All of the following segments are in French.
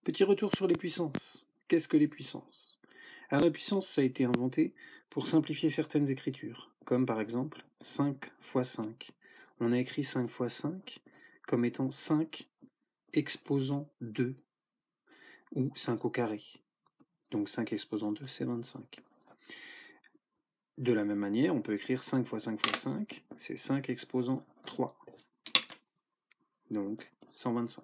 Petit retour sur les puissances. Qu'est-ce que les puissances? Alors la puissance, ça a été inventé pour simplifier certaines écritures, comme par exemple 5 fois 5. On a écrit 5 fois 5 comme étant 5 exposant 2, ou 5 au carré. Donc 5 exposant 2, c'est 25. De la même manière, on peut écrire 5 fois 5 fois 5, c'est 5 exposant 3. Donc 125.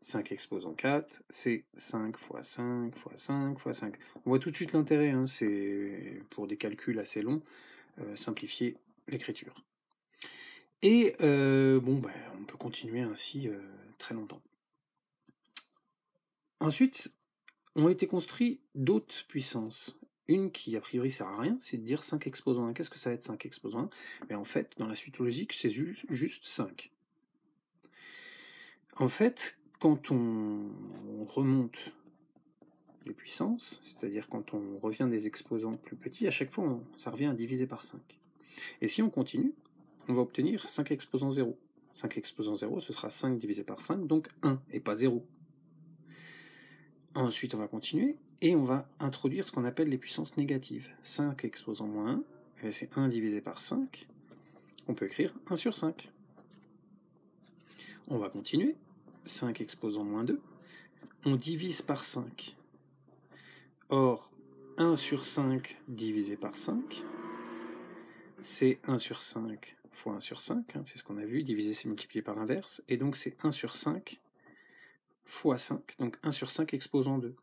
5 exposant 4, c'est 5 fois 5 fois 5 fois 5. On voit tout de suite l'intérêt, hein, c'est pour des calculs assez longs, simplifier l'écriture. Et on peut continuer ainsi très longtemps. Ensuite, ont été construits d'autres puissances. Une qui a priori sert à rien, c'est de dire 5 exposant 1. Qu'est-ce que ça va être 5 exposant 1? Mais en fait, dans la suite logique, c'est juste 5. En fait, quand on remonte les puissances, c'est-à-dire quand on revient des exposants plus petits, à chaque fois, ça revient à diviser par 5. Et si on continue, on va obtenir 5 exposant 0. 5 exposant 0, ce sera 5 divisé par 5, donc 1, et pas 0. Ensuite, on va continuer, et on va introduire ce qu'on appelle les puissances négatives. 5 exposant moins 1, c'est 1 divisé par 5, on peut écrire 1 sur 5. On va continuer, 5 exposant moins 2, on divise par 5. Or, 1 sur 5 divisé par 5, c'est 1 sur 5 fois 1 sur 5, c'est ce qu'on a vu, diviser c'est multiplier par l'inverse, et donc c'est 1 sur 5 fois 5, donc 1 sur 5 exposant 2.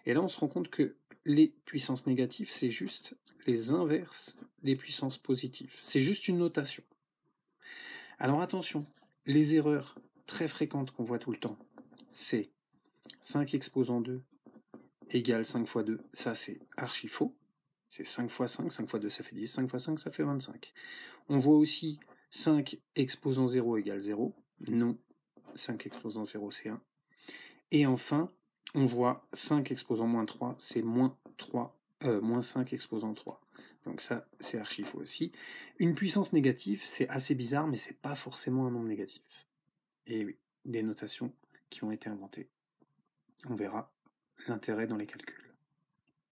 Et là on se rend compte que les puissances négatives, c'est juste les inverses des puissances positives. C'est juste une notation. Alors attention, les erreurs très fréquentes qu'on voit tout le temps, c'est 5 exposant 2 égale 5 fois 2, ça c'est archi faux. C'est 5 fois 5, 5 fois 2 ça fait 10, 5 fois 5 ça fait 25. On voit aussi 5 exposant 0 égale 0, non, 5 exposant 0 c'est 1. Et enfin, on voit 5 exposant moins 3, c'est moins 5 exposant 3. Donc ça, c'est archi faux aussi. Une puissance négative, c'est assez bizarre, mais c'est pas forcément un nombre négatif. Et oui, des notations qui ont été inventées. On verra l'intérêt dans les calculs.